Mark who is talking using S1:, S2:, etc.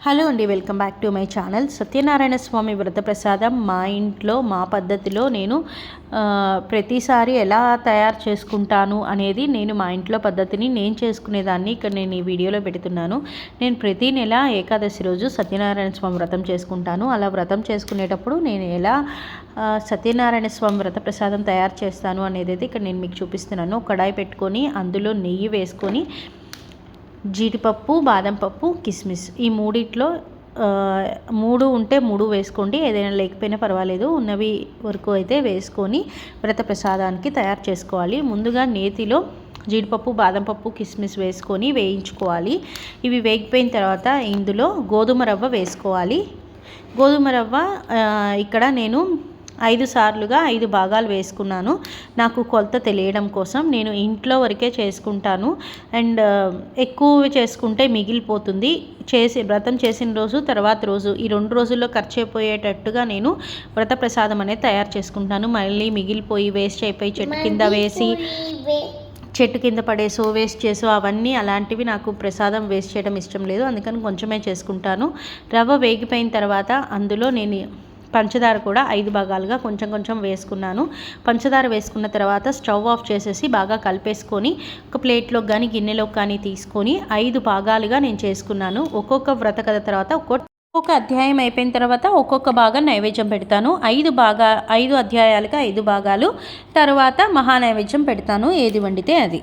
S1: Hello అండి, welcome back to my channel. Satyanarayana Swamy వ్రత ప్రసాదం మా ఇంట్లో మా పద్ధతిలో నేను ప్రతిసారి ఎలా తయారు చేసుకుంటాను అనేది నేను మా ఇంట్లో పద్ధతిని నేను చేసుకునేదాన్ని ఇక్కడ నేను ఈ వీడియోలో పెడుతున్నాను. నేను ప్రతి నెల ఏకాదశి రోజు సత్యనారాయణ స్వామి వ్రతం చేసుకుంటాను. అలా వ్రతం చేసుకునేటప్పుడు నేను ఎలా సత్యనారాయణ స్వామి వ్రత ప్రసాదం తయారు చేస్తాను అనేది ఇక్కడ నేను మీకు చూపిస్తున్నాను. కడాయి పెట్టుకొని అందులో నెయ్యి వేసుకొని జీడిపప్పు, బాదం పప్పు, కిస్మిస్ ఈ మూడిట్లో 3 ఉంటే 3 వేసుకోండి, ఏదైనా లేకపోయినా పర్వాలేదు. ఉన్నవి వరకు అయితే వేసుకొని వ్రత ప్రసాదానికి తయారు చేసుకోవాలి. ముందుగా నేతిలో జీడిపప్పు, బాదం పప్పు, కిస్మిస్ వేసుకొని వేయించుకోవాలి. ఇవి వేగిపోయిన తర్వాత ఇందులో గోధుమ రవ్వ వేసుకోవాలి. గోధుమ రవ్వ ఇక్కడ నేను 5 సార్లుగా 5 భాగాలు వేసుకున్నాను. నాకు కొలత తెలియడం కోసం నేను ఇంట్లో వరకే చేసుకుంటాను. అండ్ ఎక్కువ చేసుకుంటే మిగిలిపోతుంది. వ్రతం చేసిన రోజు తర్వాత రోజు ఈ 2 రోజుల్లో ఖర్చు అయిపోయేటట్టుగా నేను వ్రత ప్రసాదం అనేది తయారు చేసుకుంటాను. మళ్ళీ మిగిలిపోయి వేస్ట్ అయిపోయి చెట్టు కింద పడేసో వేస్ట్ చేసో అవన్నీ అలాంటివి నాకు ప్రసాదం వేస్ట్ చేయడం ఇష్టం లేదు. అందుకని కొంచెమే చేసుకుంటాను. రవ్వ వేగిపోయిన తర్వాత అందులో నేను పంచదార కూడా 5 భాగాలుగా కొంచెం కొంచెం వేసుకున్నాను. పంచదార వేసుకున్న తర్వాత స్టవ్ ఆఫ్ చేసేసి బాగా కలిపేసుకొని ఒక ప్లేట్లో కానీ గిన్నెలో కానీ తీసుకొని 5 భాగాలుగా నేను చేసుకున్నాను. ఒక్కొక్క వ్రత కథ తర్వాత ఒక్కొక్క అధ్యాయం అయిపోయిన తర్వాత ఒక్కొక్క భాగం నైవేద్యం పెడతాను. 5 అధ్యాయాలుగా 5 భాగాలు తర్వాత మహా నైవేద్యం పెడతాను, ఏది వండితే అది.